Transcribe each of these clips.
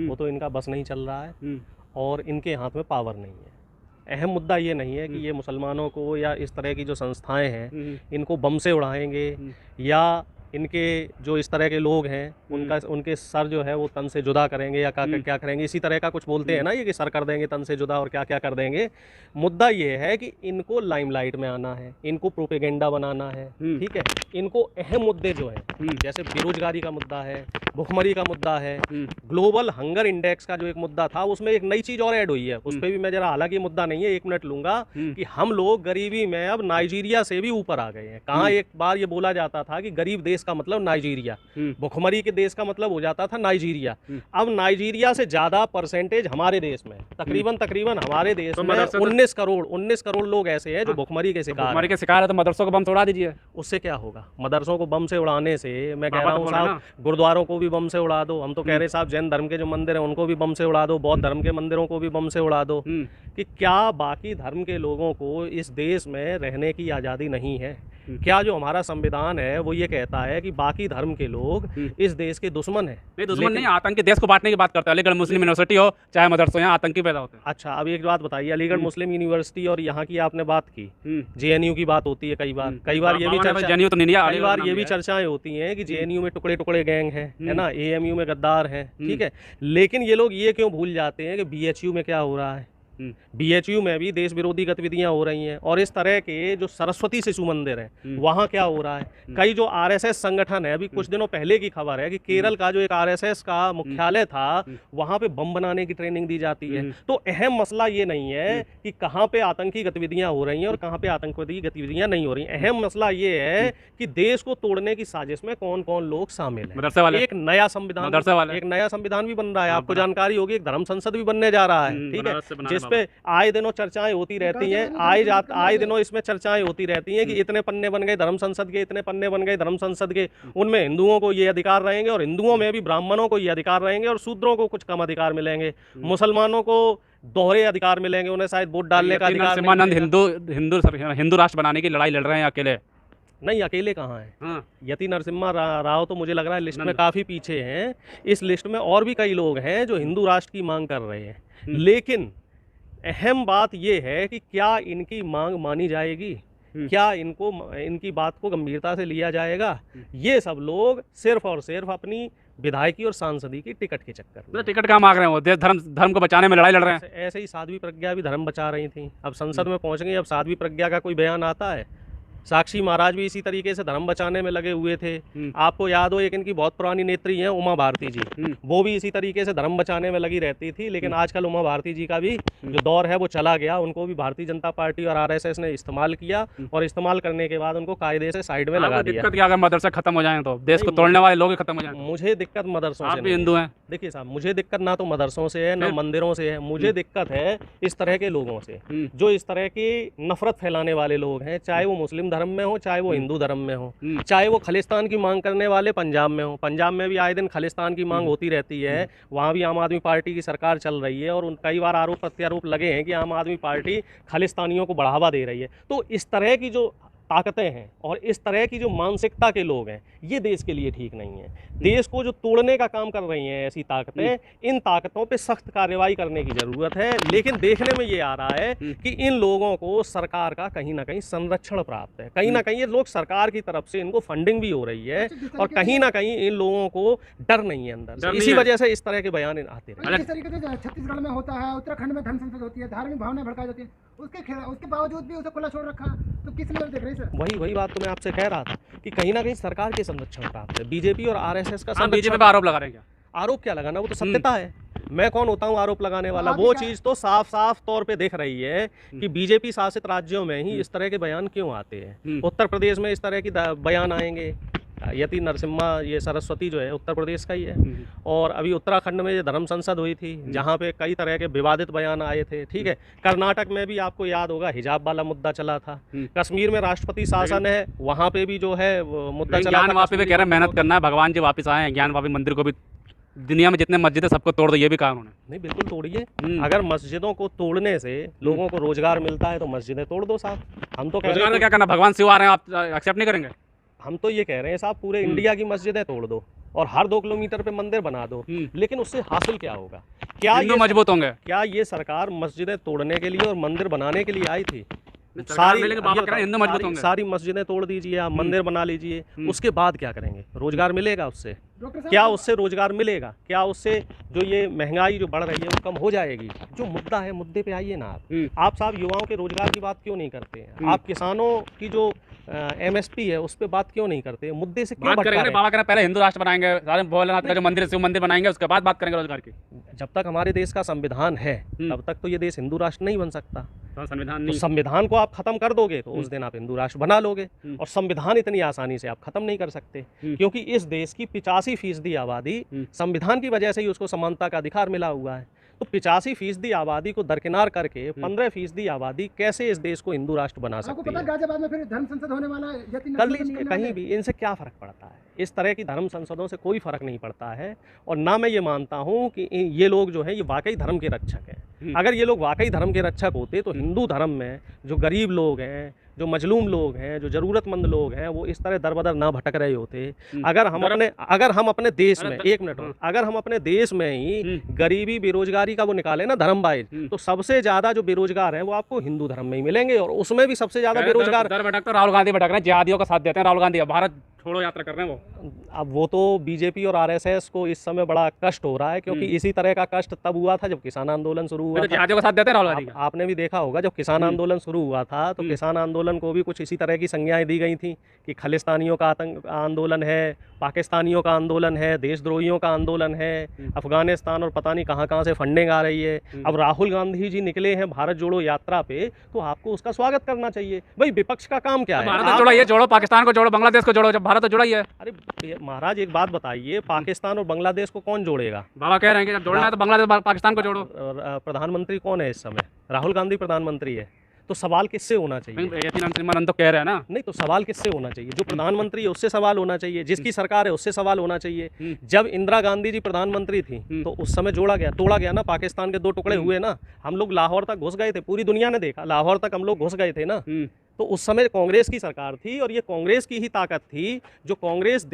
वो तो इनका बस नहीं चल रहा है और इनके हाथ में पावर नहीं है। अहम मुद्दा ये नहीं है कि ये मुसलमानों को या इस तरह की जो संस्थाएं हैं इनको बम से उड़ाएंगे या इनके जो इस तरह के लोग हैं उनके सर जो है वो तन से जुदा करेंगे या क्या करेंगे, इसी तरह का कुछ बोलते हैं ना ये कि सर कर देंगे तन से जुदा और क्या क्या कर देंगे। मुद्दा ये है कि इनको लाइमलाइट में आना है, इनको प्रोपेगेंडा बनाना है, ठीक है। इनको अहम मुद्दे जो हैं जैसे बेरोजगारी का मुद्दा है, भुखमरी का मुद्दा है, ग्लोबल हंगर इंडेक्स का जो एक मुद्दा था उसमें एक नई चीज और ऐड हुई है, उस पर भी मैं जरा, हालांकि मुद्दा नहीं है, 1 मिनट लूंगा कि हम लोग गरीबी में अब नाइजीरिया से भी ऊपर आ गए हैं। कहाँ एक बार ये बोला जाता था कि गरीब देश का मतलब नाइजीरिया, भुखमरी के देश का मतलब हो जाता था नाइजीरिया। अब नाइजीरिया से ज्यादा परसेंटेज हमारे देश में, तकरीबन हमारे देश में 19 करोड़ लोग ऐसे हैं जो भुखमरी के शिकार है। तो मदरसों को बम से उड़ा दीजिए, उससे क्या होगा? मदरसों को बम से उड़ाने से मैं कह रहा हूँ साहब, गुरुद्वारों को भी बम से उड़ा दो। हम तो कह रहे साहब जैन धर्म के जो मंदिर हैं उनको भी बम से उड़ा दो, बौद्ध धर्म के मंदिरों को भी बम से उड़ा दो। कि क्या बाकी धर्म के लोगों को इस देश में रहने की आज़ादी नहीं है? क्या जो हमारा संविधान है वो ये कहता है कि बाकी धर्म के लोग इस देश के दुश्मन है? नहीं, दुश्मन नहीं, आतंकी देश को बांटने की बात करते हैं। अलीगढ़ मुस्लिम यूनिवर्सिटी हो चाहे मदरसों, यहाँ आतंकी पैदा होते हैं। अच्छा, अब एक बात बताइए, अलीगढ़ मुस्लिम यूनिवर्सिटी और यहाँ की आपने बात की, जेएनयू की बात होती है कई बार ये भी चर्चा, कई बार ये भी चर्चाएं होती हैं कि जेएनयू में टुकड़े टुकड़े गैंग है ना, एएमयू में गद्दार है, ठीक है। लेकिन ये लोग ये क्यों भूल जाते हैं कि बीएचयू में क्या हो रहा है? बीएचयू में भी देश विरोधी गतिविधियां हो रही हैं। और इस तरह के जो सरस्वती शिशु मंदिर है वहां क्या हो रहा है? कई जो आरएसएस संगठन है, अभी कुछ दिनों पहले की खबर है कि केरल का जो एक आरएसएस का मुख्यालय था वहां पे बम बनाने की ट्रेनिंग दी जाती है। तो अहम मसला ये नहीं है कि कहां पे आतंकी गतिविधियां हो रही हैं और कहां पे आतंकवादी गतिविधियां नहीं हो रही। अहम मसला ये है कि देश को तोड़ने की साजिश में कौन कौन लोग शामिल हैं। एक नया संविधान भी बन रहा है, आपको जानकारी होगी, एक धर्म संसद भी बनने जा रहा है, ठीक है, पे आए दिनों चर्चाएं होती रहती हैं, आए दिनों इसमें चर्चाएं होती रहती हैं कि इतने पन्ने बन गए धर्म संसद के, इतने पन्ने बन गए धर्म संसद के, उनमें हिंदुओं को ये अधिकार रहेंगे और हिंदुओं में भी ब्राह्मणों को ये अधिकार रहेंगे और शूद्रों को कुछ कम अधिकार मिलेंगे, मुसलमानों को दोहरे अधिकार मिलेंगे, उन्हें शायद वोट डालने का अधिकार नहीं। हिंदू राष्ट्र बनाने की लड़ाई लड़ रहे हैं अकेले नहीं, अकेले कहाँ है? यति नरसिम्हा राव तो मुझे लग रहा है लिस्ट में काफी पीछे हैं। इस लिस्ट में और भी कई लोग हैं जो हिंदू राष्ट्र की मांग कर रहे हैं, लेकिन अहम बात यह है कि क्या इनकी मांग मानी जाएगी, क्या इनकी बात को गंभीरता से लिया जाएगा? ये सब लोग सिर्फ और सिर्फ अपनी विधायकी और सांसदी की टिकट के चक्कर में, टिकट कहाँ मांग रहे हैं, वो धर्म को बचाने में लड़ाई लड़ रहे हैं। ऐसे ही साध्वी प्रज्ञा भी धर्म बचा रही थी, अब संसद में पहुंच गई, अब साध्वी प्रज्ञा का कोई बयान आता है? साक्षी महाराज भी इसी तरीके से धर्म बचाने में लगे हुए थे। आपको याद हो, एक इनकी बहुत पुरानी नेत्री हैं उमा भारती जी, वो भी इसी तरीके से धर्म बचाने में लगी रहती थी। लेकिन आजकल उमा भारती जी का भी जो दौर है वो चला गया, उनको भी भारतीय जनता पार्टी और आरएसएस ने इस्तेमाल किया और इस्तेमाल करने के बाद उनको कायदे से साइड में लगा दिया। दिक्कत क्या, अगर मदरसा खत्म हो जाए तो देश को तोड़ने वाले लोग खत्म हो जाए? मुझे दिक्कत मदरसों से, हिंदू हैं, देखिए साहब, मुझे दिक्कत ना तो मदरसों से है ना मंदिरों से है, मुझे दिक्कत है इस तरह के लोगों से जो इस तरह की नफरत फैलाने वाले लोग हैं, चाहे वो मुस्लिम धर्म में हो, चाहे वो हिंदू धर्म में हो, चाहे वो खालिस्तान की मांग करने वाले पंजाब में हो। पंजाब में भी आए दिन खालिस्तान की मांग होती रहती है, वहाँ भी आम आदमी पार्टी की सरकार चल रही है और कई बार आरोप प्रत्यारोप लगे हैं कि आम आदमी पार्टी खालिस्तानियों को बढ़ावा दे रही है। तो इस तरह की जो ताकतें हैं और इस तरह की जो मानसिकता के लोग हैं, ये देश के लिए ठीक नहीं है। देश को जो तोड़ने का काम कर रही हैं ऐसी ताकतें, इन ताकतों पे सख्त कार्रवाई करने की जरूरत है। लेकिन देखने में ये आ रहा है कि इन लोगों को सरकार का कहीं ना कहीं संरक्षण प्राप्त है, कहीं ना कहीं ये लोग सरकार की तरफ से इनको फंडिंग भी हो रही है और कहीं ना कहीं इन लोगों को डर नहीं है अंदर से, इसी वजह से इस तरह के बयान आते हैं। जिस तरीके से छत्तीसगढ़ में होता है, उत्तराखंड में धर्म संसद होती है, धार्मिक भावनाएं भड़काई जाती है, उसके बावजूद भी उसे खुला छोड़ रखा, तो किस लिए देख रहे हैं? वही बात तो मैं आपसे कह रहा था कि कहीं ना कहीं सरकार के संरक्षण प्राप्त है, बीजेपी और आरएसएस का। बीजेपी पे आरोप लगा रहे हैं क्या? आरोप क्या लगाना, वो तो सत्यता है। मैं कौन होता हूँ आरोप लगाने वाला? वो चीज तो साफ साफ तौर पे दिख रही है कि बीजेपी शासित राज्यों में ही इस तरह के बयान क्यों आते हैं। उत्तर प्रदेश में इस तरह की बयान आएंगे, यति नरसिम्हा, ये सरस्वती जो है उत्तर प्रदेश का ही है, और अभी उत्तराखंड में ये धर्म संसद हुई थी जहाँ पे कई तरह के विवादित बयान आए थे, ठीक है। कर्नाटक में भी आपको याद होगा हिजाब वाला मुद्दा चला था, कश्मीर में राष्ट्रपति शासन है, वहाँ पे भी जो है मुद्दा चला था। वहाँ पे कह रहे हैं मेहनत करना है, भगवान जी वापस आए हैं, ज्ञान वापी मंदिर को भी दुनिया में जितने मस्जिद है सबको तोड़ दो, ये भी कहा उन्होंने। नहीं, बिल्कुल तोड़िए। अगर मस्जिदों को तोड़ने से लोगों को रोजगार मिलता है तो मस्जिदें तोड़ दो साहब। हम तो कह रहे हैं क्या करना, भगवान शिव आ रहे हैं, आप एक्सेप्ट नहीं करेंगे? हम तो ये कह रहे हैं साहब पूरे इंडिया की मस्जिदें तोड़ दो और हर 2 किलोमीटर पे मंदिर बना दो, लेकिन उससे हासिल क्या होगा? क्या हिंदू मजबूत होंगे? क्या ये सरकार मस्जिदें तोड़ने के लिए और मंदिर बनाने के लिए आई थी? सारी मस्जिदें तोड़ दीजिए, आप मंदिर बना लीजिए, उसके बाद क्या करेंगे? रोजगार मिलेगा उससे? क्या उससे रोजगार मिलेगा? क्या उससे जो ये महंगाई जो बढ़ रही है वो कम हो जाएगी? जो मुद्दा है, मुद्दे पे आइए ना आप साहब युवाओं के रोजगार की बात क्यों नहीं करते हैं? आप किसानों की जो MSP है उस पर बात क्यों नहीं करते? मुद्दे से क्यों भटका रहे हैं? बाबा कह रहे पहले हिंदू राष्ट्र बनाएंगे, सारे भोलेनाथ का जो मंदिर शिव मंदिर बनाएंगे, उसके बाद बात करेंगे रोजगार की। जब तक हमारे देश का संविधान है तब तक तो ये देश हिंदू राष्ट्र नहीं बन सकता। संविधान संविधान को आप खत्म कर दोगे तो उस दिन आप हिंदू राष्ट्र बना लोगे, और संविधान इतनी आसानी से आप खत्म नहीं कर सकते, क्योंकि इस देश की 85% आबादी संविधान की वजह से ही उसको समानता का अधिकार मिला हुआ है। तो 85% आबादी को दरकिनार करके 15% आबादी कैसे इस देश को हिंदू राष्ट्र बना सकती है? आपको पता गाजियाबाद में फिर धर्म संसद होने वाला है, कर लीजिए कहीं भी, इनसे क्या फर्क पड़ता है? इस तरह की धर्म संसदों से कोई फर्क नहीं पड़ता है, और ना मैं ये मानता हूँ कि ये लोग जो है ये वाकई धर्म के रक्षक हैं। अगर ये लोग वाकई धर्म के रक्षक होते तो हिंदू धर्म में जो गरीब लोग हैं, जो मजलूम लोग हैं, जो ज़रूरतमंद लोग हैं, वो इस तरह दर बदर ना भटक रहे होते। अगर हम अपने देश में, एक मिनट, अगर हम अपने देश में ही गरीबी बेरोजगारी का वो निकाले ना धर्म वाइज, तो सबसे ज़्यादा जो बेरोजगार है वो आपको हिंदू धर्म में ही मिलेंगे, और उसमें भी सबसे ज़्यादा बेरोजगार राहुल गांधी भटक रहे हैं, जिहादियों का साथ देते हैं राहुल गांधी, भारत छोड़ो यात्रा कर रहे हैं वो। अब वो तो बीजेपी और RSS को इस समय बड़ा कष्ट हो रहा है, क्योंकि इसी तरह का कष्ट तब हुआ था जब किसान आंदोलन शुरू हुआ था। जिहादियों का साथ देते हैं राहुल गांधी। आपने भी देखा होगा जब किसान आंदोलन शुरू हुआ था तो किसान आंदोलन को भी कुछ इसी तरह की संज्ञाएं दी गई थी कि खालिस्तानियों का आतंक आंदोलन है, पाकिस्तानियों का आंदोलन है, देशद्रोहियों का आंदोलन है, अफगानिस्तान और पता नहीं कहाँ से फंडिंग आ रही है। अब राहुल गांधी जी निकले हैं भारत जोड़ो यात्रा पे, तो आपको उसका स्वागत करना चाहिए। भाई विपक्ष का काम क्या है? भारत जोड़ो, ये जोड़ो, पाकिस्तान को जोड़ो, बांग्लादेश को जोड़ो, जब भारत तो जोड़ा ही है। अरे महाराज एक बात बताइए, पाकिस्तान और बांग्लादेश को कौन जोड़ेगा? बाबा कह रहे हैं कि जब जोड़ना है तो बांग्लादेश पाकिस्तान को जोड़ो। प्रधानमंत्री कौन है इस समय? राहुल गांधी प्रधानमंत्री है, तो सवाल किससे होना चाहिए? तो कह रहे हैं ना, नहीं तो सवाल किससे होना चाहिए? जो प्रधानमंत्री है उससे सवाल होना चाहिए, जिसकी सरकार है उससे सवाल होना चाहिए। जब इंदिरा गांधी जी प्रधानमंत्री थी तो उस समय तोड़ा गया ना, पाकिस्तान के 2 टुकड़े हुए ना, हम लोग लाहौर तक घुस गए थे, पूरी दुनिया ने देखा, लाहौर तक हम लोग घुस गए थे ना। तो उस समय कांग्रेस की सरकार थी, और ये कांग्रेस की ही ताकत थी जो कांग्रेस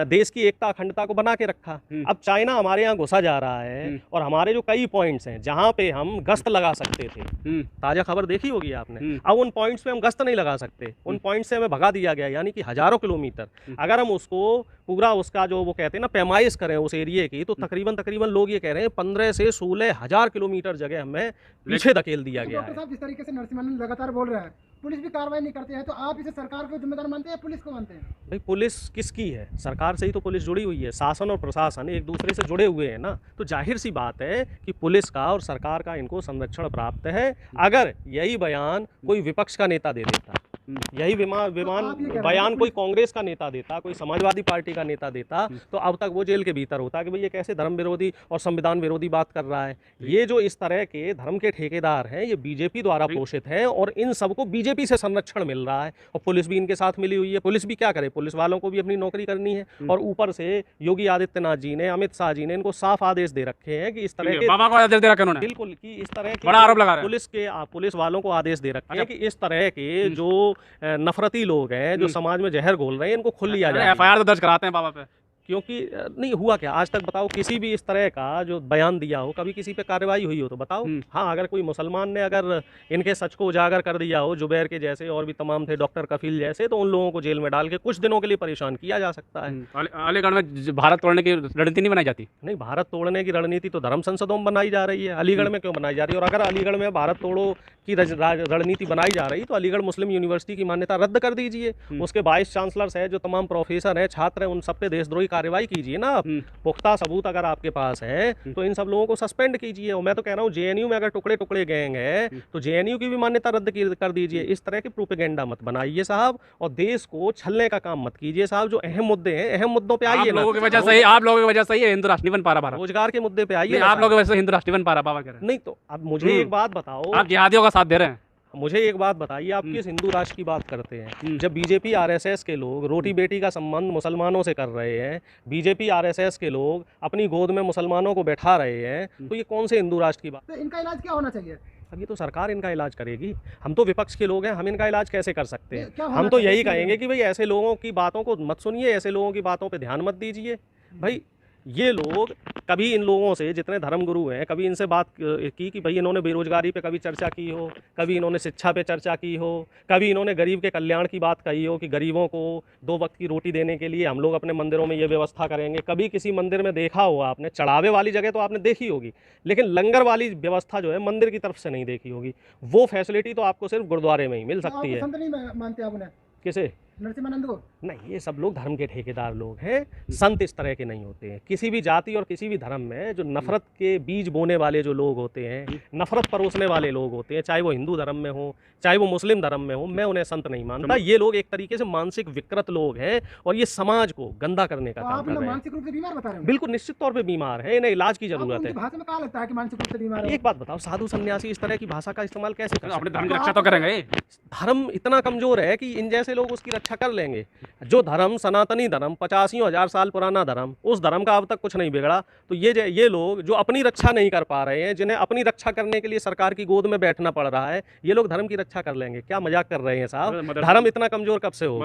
देश की एकता अखंडता को बना के रखा। अब चाइना हमारे यहाँ घुसा जा रहा है, और हमारे जो कई पॉइंट्स हैं जहाँ पे हम गश्त लगा सकते थे, ताज़ा खबर देखी होगी आपने, अब उन पॉइंट्स पे हम गश्त नहीं लगा सकते, उन पॉइंट्स से हमें भगा दिया गया, यानी कि हज़ारों किलोमीटर। अगर हम उसको पूरा उसका जो वो कहते हैं ना पैमाइश करें उस एरिए की, तो तकरीबन लोग ये कह रहे हैं 15 से 16 हज़ार किलोमीटर जगह हमें पीछे धकेल दिया गया है। जिस तरीके से नरसिम्हा लगातार बोल रहा है, पुलिस भी कार्रवाई नहीं करती है, तो आप इसे सरकार को जिम्मेदार मानते हैं, पुलिस को मानते हैं? भाई पुलिस किसकी है? सरकार से ही तो पुलिस जुड़ी हुई है, शासन और प्रशासन एक दूसरे से जुड़े हुए हैं ना, तो जाहिर सी बात है कि पुलिस का और सरकार का इनको संरक्षण प्राप्त है। अगर यही बयान कोई विपक्ष का नेता दे देता, यही बयान कोई कांग्रेस का नेता देता, कोई समाजवादी पार्टी का नेता देता, तो अब तक वो जेल के भीतर होता कि भाई ये कैसे धर्म विरोधी और संविधान विरोधी बात कर रहा है। ये जो इस तरह के धर्म के ठेकेदार हैं ये बीजेपी द्वारा पोषित हैं, और इन सबको बीजेपी से संरक्षण मिल रहा है, और पुलिस भी इनके साथ मिली हुई है। पुलिस भी क्या करे? पुलिस वालों को भी अपनी नौकरी करनी है, और ऊपर से योगी आदित्यनाथ जी ने, अमित शाह जी ने इनको साफ आदेश दे रखे हैं कि इस तरह के, बाबा को आदेश दे रखे उन्होंने, बिल्कुल, कि इस तरह के बड़ा आरोप लगा रहे हैं। पुलिस वालों को आदेश दे रखे हैं कि इस तरह के जो नफरती लोग हैं, जो समाज में जहर घोल रहे हैं, इनको खुल लिया जाए। FIR तो दर्ज कराते हैं बाबा पे, क्योंकि नहीं हुआ क्या आज तक? बताओ, किसी भी इस तरह का जो बयान दिया हो, कभी किसी पे कार्रवाई हुई हो तो बताओ। हाँ, अगर कोई मुसलमान ने अगर इनके सच को उजागर कर दिया हो, जुबैर के जैसे और भी तमाम थे, डॉक्टर कफील जैसे, तो उन लोगों को जेल में डाल के कुछ दिनों के लिए परेशान किया जा सकता है। अलीगढ़ में भारत तोड़ने की रणनीति नहीं बनाई जाती? नहीं, भारत तोड़ने की रणनीति तो धर्म संसदों में बनाई जा रही है, अलीगढ़ में क्यों बनाई जा रही है? और अगर अलीगढ़ में भारत तोड़ो की रणनीति बनाई जा रही तो अलीगढ़ मुस्लिम यूनिवर्सिटी की मान्यता रद्द कर दीजिए, उसके वाइस चांसलर्स है, जो तमाम प्रोफेसर हैं, छात्र हैं, उन सब पे देशद्रोही कार्रवाई कीजिए ना। पुख्ता सबूत अगर आपके पास है तो इन सब लोगों को सस्पेंड कीजिए। और मैं तो कह रहा हूँ JNU में अगर टुकड़े टुकड़े गैंग है तो JNU की भी मान्यता रद्द कर दीजिए। इस तरह के प्रोपेगेंडा मत बनाइए साहब, और देश को छलने का काम मत कीजिए साहब। जो अहम मुद्दे हैं, अहम मुद्दों पे आइए। आप लोगों की वजह से ही हिंदू राष्ट्र नहीं बन पा रहा भारत। रोजगार के मुद्दे पे आइए। आप लोगों की वजह से हिंदू राष्ट्र नहीं बन पा रहा बाबा कह रहे हैं। नहीं तो अब मुझे एक बात बताओ, आप जिहादियों का साथ दे रहे हैं। मुझे एक बात बताइए, आप किस हिंदू राष्ट्र की बात करते हैं? जब बीजेपी RSS के लोग रोटी बेटी का संबंध मुसलमानों से कर रहे हैं, बीजेपी RSS के लोग अपनी गोद में मुसलमानों को बैठा रहे हैं, तो ये कौन से हिंदू राष्ट्र की बात? तो इनका इलाज क्या होना चाहिए? अब ये तो सरकार इनका इलाज करेगी, हम तो विपक्ष के लोग हैं, हम इनका इलाज कैसे कर सकते हैं? क्या होना हम तो चाहिए यही इसके लिए? कहेंगे कि भाई ऐसे लोगों की बातों को मत सुनिए, ऐसे लोगों की बातों पे ध्यान मत दीजिए। भाई ये लोग, कभी इन लोगों से, जितने धर्मगुरु हैं, कभी इनसे बात की कि भाई इन्होंने बेरोजगारी पे कभी चर्चा की हो, कभी इन्होंने शिक्षा पे चर्चा की हो, कभी इन्होंने गरीब के कल्याण की बात कही हो कि गरीबों को 2 वक्त की रोटी देने के लिए हम लोग अपने मंदिरों में ये व्यवस्था करेंगे? कभी किसी मंदिर में देखा होगा आपने? चढ़ावे वाली जगह तो आपने देखी होगी, लेकिन लंगर वाली व्यवस्था जो है मंदिर की तरफ से नहीं देखी होगी। वो फैसिलिटी तो आपको सिर्फ गुरुद्वारे में ही मिल तो सकती आप है। संत नहीं मानते आप उन्हें, किसे? नरसिम्हानंद को? नहीं, ये सब लोग धर्म के ठेकेदार लोग हैं, संत इस तरह के नहीं होते हैं। किसी भी जाति और किसी भी धर्म में जो नफरत के बीज बोने वाले जो लोग होते हैं, नफरत परोसने वाले लोग होते हैं, चाहे वो हिंदू धर्म में हो, चाहे वो मुस्लिम धर्म में हो, मैं उन्हें संत नहीं मानता। ये लोग एक तरीके से मानसिक विकृत लोग हैं और ये समाज को गंदा करने का तो काम आप कर इन्हें रहे हैं। मानसिक रूप से बीमार बता रहे हैं? बिल्कुल निश्चित तौर पे बीमार है, इन्हें इलाज की आपको जरूरत उनकी है। भाषा में कहा लगता है कि मानसिक रूप से बीमार है? एक बात बताओ, साधु सन्यासी इस तरह की भाषा का इस्तेमाल कैसे कर अपने सकते धर्म हैं? की रक्षा तो करेंगे। धर्म इतना कमजोर है कि इन जैसे लोग उसकी रक्षा कर लेंगे। जो धर्म सनातनी धर्म 85,000 साल पुराना धर्म, उस धर्म का अब तक कुछ नहीं बिगड़ा। तो ये लोग जो अपनी रक्षा नहीं कर पा रहे हैं, जिन्हें अपनी रक्षा करने के लिए सरकार की गोद में बैठना पड़ रहा है, ये लोग धर्म की रक्षा कर लेंगे? क्या मजाक कर रहे हैं साहब? धर्म इतना कमजोर कब से हो गया?